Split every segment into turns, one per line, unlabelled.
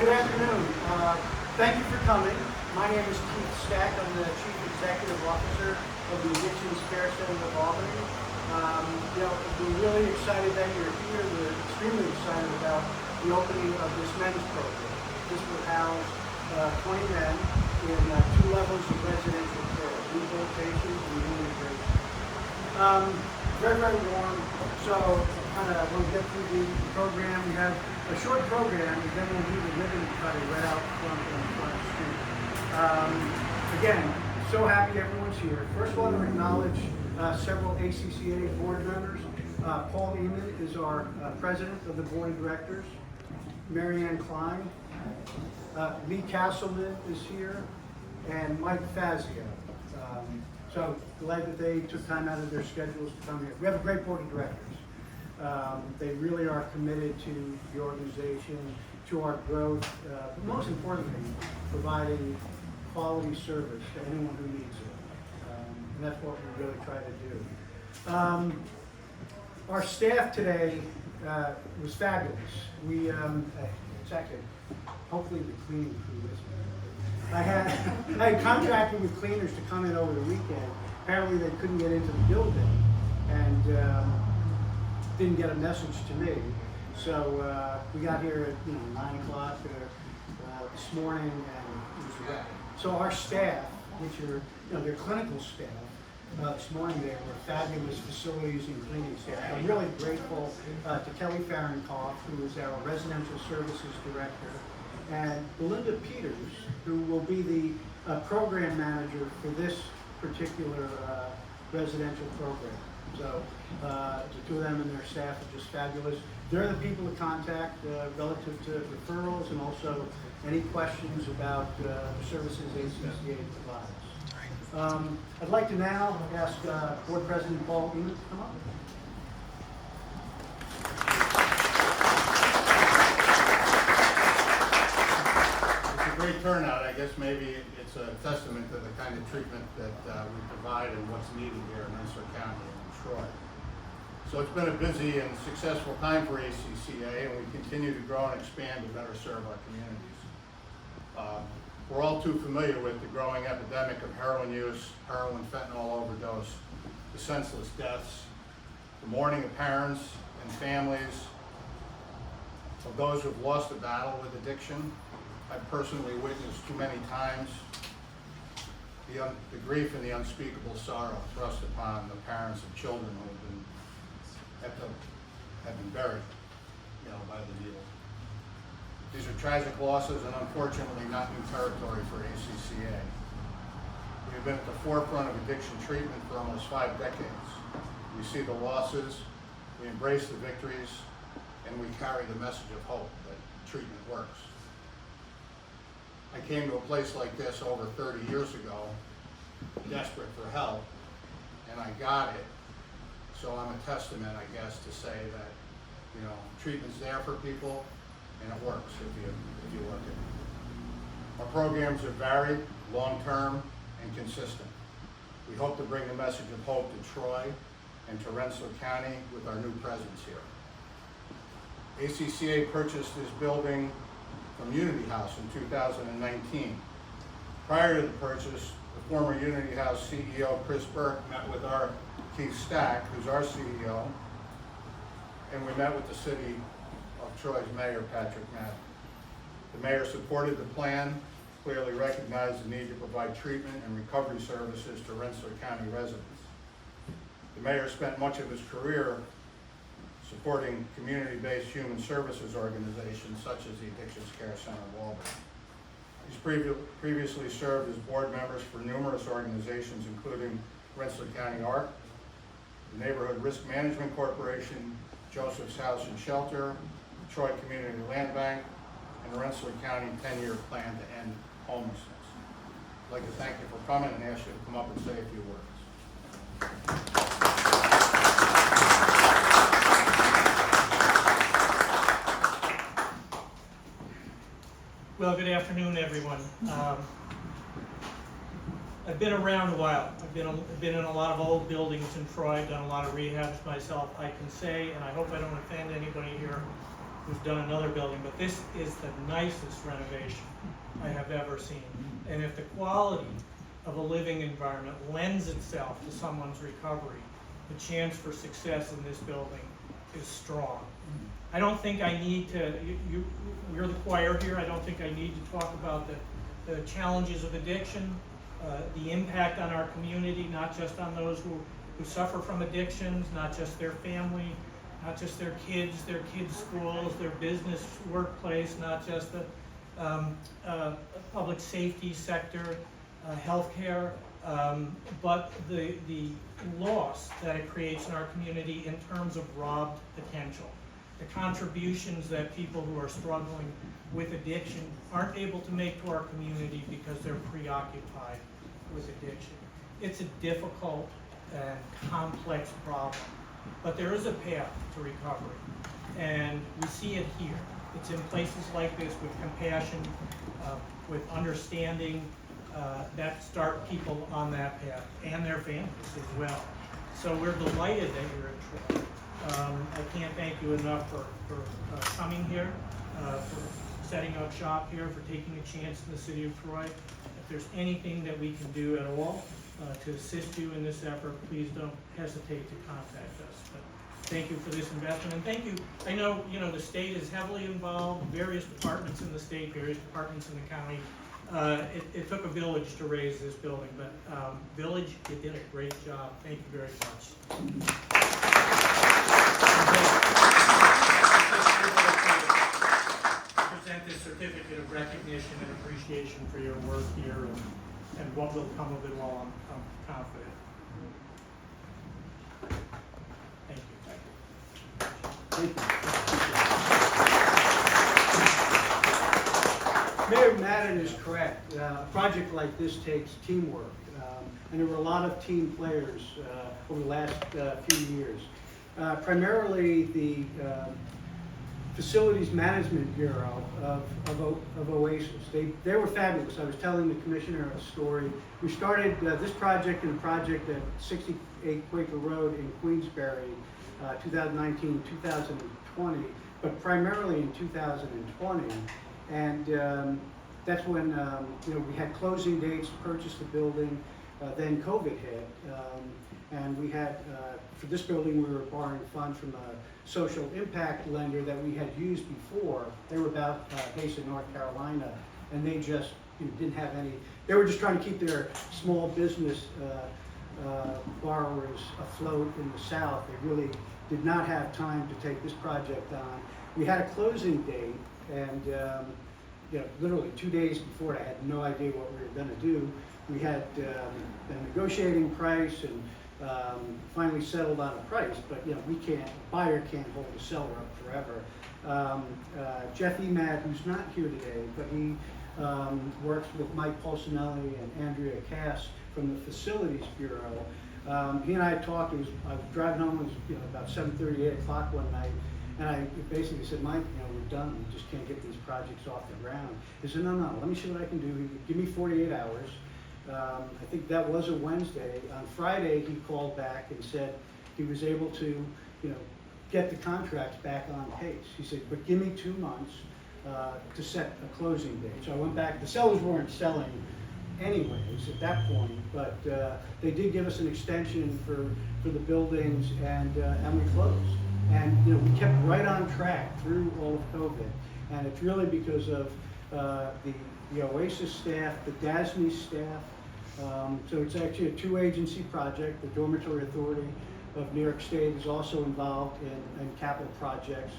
Good afternoon. Thank you for coming. My name is Keith Stack. I'm the Chief Executive Officer of the Addictions Care Center of Albany. We're really excited that you're here. We're extremely excited about the opening of this men's program. This will house 20 men in 2 levels of residential care, rehabilitation and reintegration. Very, very warm. So kind of want to get through the program. We have a short program, and then we'll do the ribbon cutting right out front on the front street. Again, so happy everyone's here. First, I want to acknowledge several ACCA board members. Paul Eamon is our president of the board of directors. Marianne Klein. Lee Castleman is here, and Mike Fazio. So glad that they took time out of their schedules to come here. We have a great board of directors. They really are committed to the organization, to our growth, but most importantly, providing quality service to anyone who needs it. And that's what we really try to do. Our staff today was fabulous. It's actually, hopefully the cleaning crew is. I had contracted with cleaners to come in over the weekend. Apparently they couldn't get into the building and didn't get a message to me. So we got here at 9 o'clock this morning, and it was wrecked. So our staff, which are they're clinical staff, this morning they were fabulous facilities and cleaning staff. I'm really grateful to Kelly Farrenkoff, who is our residential services director, and Belinda Peters, who will be the program manager for this particular residential program. So the two of them and their staff are just fabulous. They're the people to contact relative to referrals and also any questions about the services ACCA provides. I'd like to now ask Board President Paul Eamon to come up.
Great turnout. I guess maybe it's a testament to the kind of treatment that we provide and what's needed here in Rensselaer County and in Troy. So it's been a busy and successful time for ACCA, and we continue to grow and expand to better serve our communities. We're all too familiar with the growing epidemic of heroin use, heroin fentanyl overdose, the senseless deaths, the mourning of parents and families of those who've lost a battle with addiction. I've personally witnessed too many times the grief and the unspeakable sorrow thrust upon the parents of children who have been buried, by the needle. These are tragic losses and unfortunately not new territory for ACCA. We have been at the forefront of addiction treatment for almost 5 decades. We see the losses, we embrace the victories, and we carry the message of hope that treatment works. I came to a place like this over 30 years ago, desperate for help, and I got it. So I'm a testament, I guess, to say that, treatment's there for people, and it works if you work it. Our programs are varied, long-term, and consistent. We hope to bring the message of hope to Troy and to Rensselaer County with our new presence here. ACCA purchased this building from Unity House in 2019. Prior to the purchase, the former Unity House CEO, Chris Burke, met with our Keith Stack, who's our CEO, and we met with the City of Troy's Mayor, Patrick Madden. The Mayor supported the plan, clearly recognized the need to provide treatment and recovery services to Rensselaer County residents. The Mayor spent much of his career supporting community-based human services organizations such as the Addictions Care Center of Albany. He's previously served as board members for numerous organizations, including Rensselaer County ARC, the Neighborhood Risk Management Corporation, Joseph's House and Shelter, Troy Community Land Bank, and the Rensselaer County 10-year plan to end homelessness. I'd like to thank you for coming and ask you to come up and say a few words.
Well, good afternoon, everyone. I've been around a while. I've been in a lot of old buildings in Troy, done a lot of rehabs myself. I can say, and I hope I don't offend anybody here, who's done another building, but this is the nicest renovation I have ever seen. And if the quality of a living environment lends itself to someone's recovery, the chance for success in this building is strong. I don't think I need to, you're the choir here, I don't think I need to talk about the challenges of addiction, the impact on our community, not just on those who suffer from addictions, not just their family, not just their kids' schools, their business, workplace, not just the public safety sector, healthcare, but the loss that it creates in our community in terms of robbed potential. The contributions that people who are struggling with addiction aren't able to make to our community because they're preoccupied with addiction. It's a difficult and complex problem, but there is a path to recovery, and we see it here. It's in places like this with compassion, with understanding, that start people on that path, and their families as well. So we're delighted that you're at Troy. I can't thank you enough for coming here, for setting up shop here, for taking a chance in the city of Troy. If there's anything that we can do at all to assist you in this effort, please don't hesitate to contact us. But thank you for this investment, and thank you. I know, the state is heavily involved, various departments in the state, various departments in the county. It took a village to raise this building, but village, you did a great job. Thank you very much. Present this certificate of recognition and appreciation for your work here and what will come of it all, I'm confident. Thank you.
Mayor Madden is correct. A project like this takes teamwork, and there were a lot of team players over the last few years. Primarily the Facilities Management Bureau of OASAS. They were fabulous. I was telling the commissioner a story. We started this project and a project at 68 Quaker Road in Queensbury, 2019, 2020, but primarily in 2020. And that's when we had closing dates to purchase the building. Then COVID hit, and we had, for this building, we were borrowing funds from a social impact lender that we had used before. They were based in North Carolina, and they just didn't have any. They were just trying to keep their small business borrowers afloat in the South. They really did not have time to take this project on. We had a closing date, and literally 2 days before it, I had no idea what we were going to do. We had been negotiating price and finally settled on a price, but a buyer can't hold a seller up forever. Jeff Eamon, who's not here today, but he works with Mike Polsinelli and Andrea Cass from the Facilities Bureau. He and I talked. I was driving home. It was about 7:30, 8 o'clock one night, and I basically said, Mike, we're done. We just can't get these projects off the ground. He said, no, let me see what I can do. He would give me 48 hours. I think that was a Wednesday. On Friday, he called back and said he was able to, get the contracts back on pace. He said, but give me 2 months to set a closing date. So I went back. The sellers weren't selling anyways at that point, but they did give us an extension for the buildings, and we closed. And we kept right on track through all of COVID, and it's really because of the OASAS staff, the DASME staff. So it's actually a 2-agency project. The Dormitory Authority of New York State is also involved in capital projects,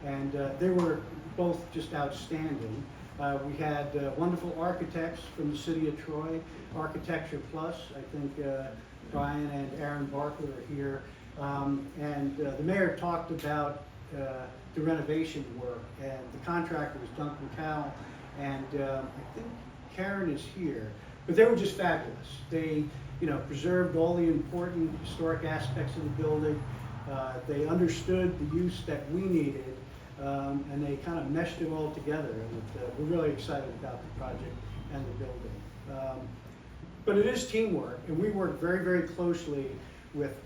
and they were both just outstanding. We had wonderful architects from the city of Troy, Architecture Plus. I think Brian and Aaron Barker are here. And the mayor talked about the renovation work, and the contractor was Duncan Cowell, and I think Karen is here. But they were just fabulous. They, preserved all the important historic aspects of the building. They understood the use that we needed, and they kind of meshed it all together. And we're really excited about the project and the building. But it is teamwork, and we work very, very closely with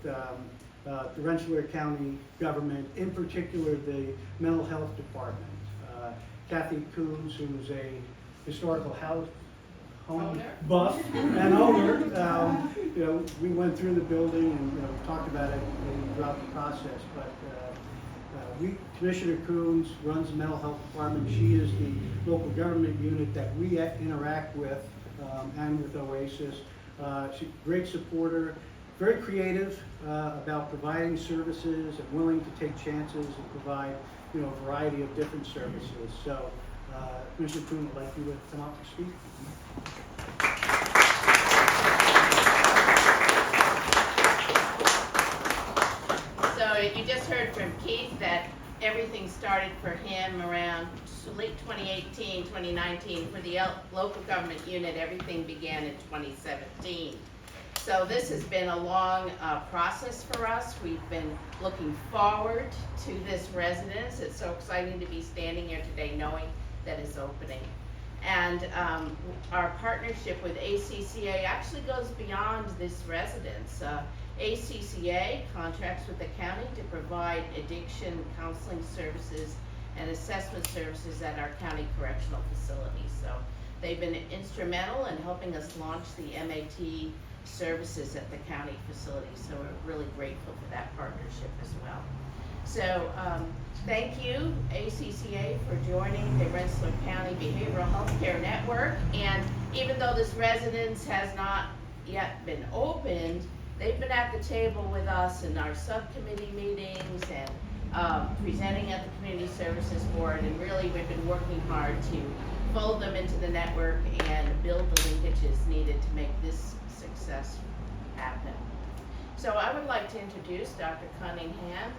the Rensselaer County government, in particular the mental health department. Kathy Coons, who's a historical home buff and owner, we went through the building and talked about it throughout the process. But Commissioner Coons runs the mental health department. She is the local government unit that we interact with and with OASAS. She's a great supporter, very creative about providing services and willing to take chances and provide a variety of different services. So Commissioner Coons, I'd like you to come up and speak.
So you just heard from Keith that everything started for him around late 2018, 2019. For the local government unit, everything began in 2017. So this has been a long process for us. We've been looking forward to this residence. It's so exciting to be standing here today knowing that it's opening. And our partnership with ACCA actually goes beyond this residence. ACCA contracts with the county to provide addiction counseling services and assessment services at our county correctional facilities. So they've been instrumental in helping us launch the MAT services at the county facility. So we're really grateful for that partnership as well. So thank you, ACCA, for joining the Rensselaer County Behavioral Healthcare Network. And even though this residence has not yet been opened, they've been at the table with us in our subcommittee meetings and presenting at the Community Services Board. And really, we've been working hard to fold them into the network and build the linkages needed to make this success happen. So I would like to introduce Dr. Cunningham.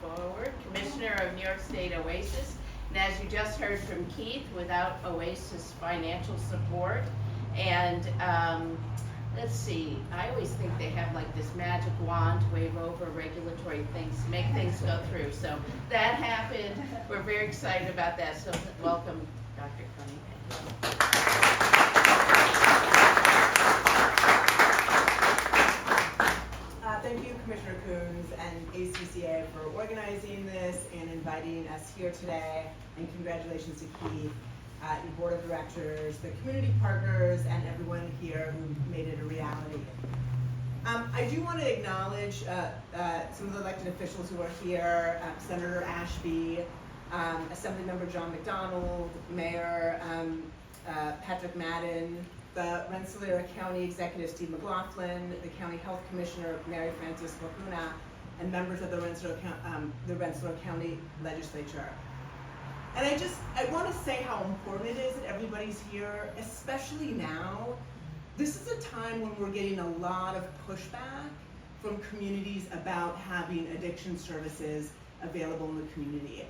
Forward, Commissioner of New York State OASAS. And as you just heard from Keith, without OASAS financial support, and let's see, I always think they have like this magic wand to wave over regulatory things, to make things go through. So that happened. We're very excited about that. So welcome, Dr. Cunningham.
Thank you, Commissioner Coons and ACCA for organizing this and inviting us here today. And congratulations to Keith, your board of directors, the community partners, and everyone here who made it a reality. I do want to acknowledge some of the elected officials who are here, Senator Ashby, Assemblymember John McDonald, Mayor Patrick Madden, the Rensselaer County Executive Steve McLaughlin, the County Health Commissioner Mary Frances Wahuna, and members of the Rensselaer County Legislature. And I want to say how important it is that everybody's here, especially now. This is a time when we're getting a lot of pushback from communities about having addiction services available in the community.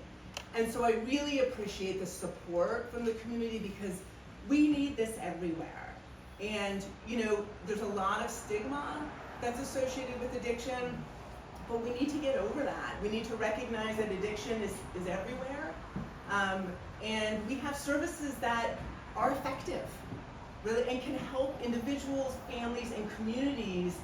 And so I really appreciate the support from the community because we need this everywhere. And there's a lot of stigma that's associated with addiction, but we need to get over that. We need to recognize that addiction is everywhere. And we have services that are effective, really, and can help individuals, families, and communities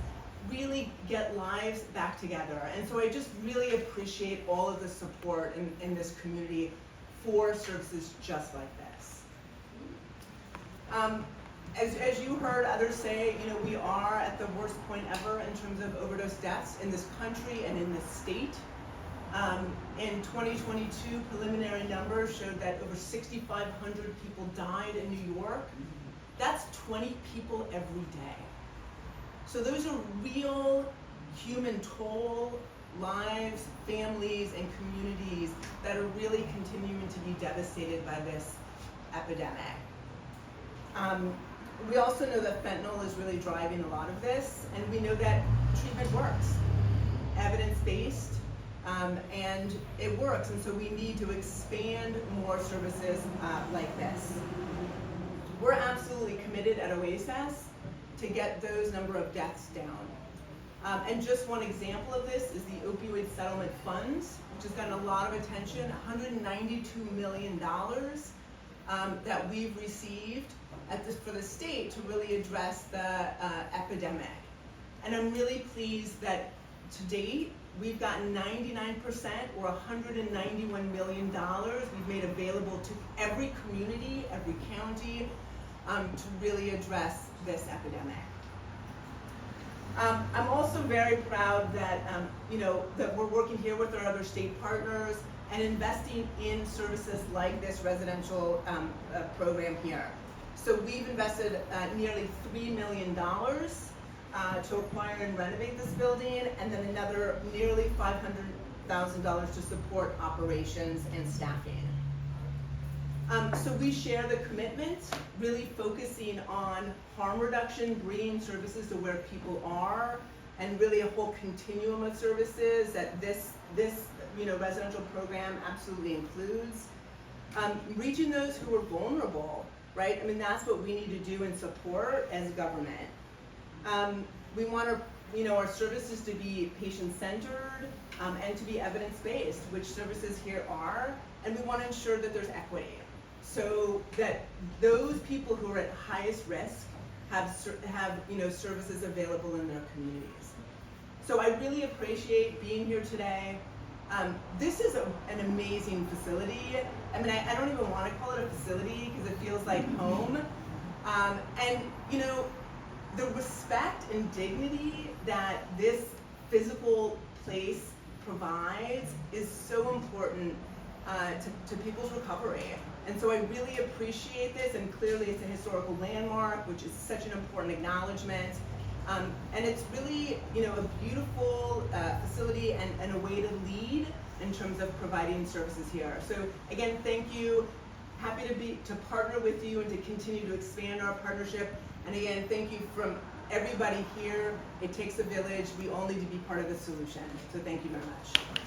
really get lives back together. And so I just really appreciate all of the support in this community for services just like this. As you heard others say, we are at the worst point ever in terms of overdose deaths in this country and in this state. In 2022, preliminary numbers showed that over 6,500 people died in New York. That's 20 people every day. So those are real human toll, lives, families, and communities that are really continuing to be devastated by this epidemic. We also know that fentanyl is really driving a lot of this, and we know that treatment works, evidence-based, and it works, and so we need to expand more services like this. We're absolutely committed at OASAS to get those number of deaths down. And just one example of this is the Opioid Settlement Funds, which has gotten a lot of attention, $192 million that we've received for the state to really address the epidemic. And I'm really pleased that To date, we've gotten 99% or $191 million we've made available to every community, every county, to really address this epidemic. I'm also very proud that, that we're working here with our other state partners and investing in services like this residential program here. So we've invested nearly $3 million to acquire and renovate this building, and then another nearly $500,000 to support operations and staffing. So we share the commitment, really focusing on harm reduction, bringing services to where people are, and really a whole continuum of services that this residential program absolutely includes. Reaching those who are vulnerable, right? I mean, that's what we need to do and support as government. We want our services to be patient-centered and to be evidence-based, which services here are, and we want to ensure that there's equity, so that those people who are at highest risk have services available in their communities. So I really appreciate being here today. This is an amazing facility. I mean, I don't even want to call it a facility because it feels like home. And the respect and dignity that this physical place provides is so important to people's recovery. And so I really appreciate this, and clearly it's a historical landmark, which is such an important acknowledgement. And it's really, a beautiful facility and a way to lead in terms of providing services here. So again, thank you. Happy to partner with you and to continue to expand our partnership. And again, thank you from everybody here. It takes a village. We all need to be part of the solution. So thank you very much.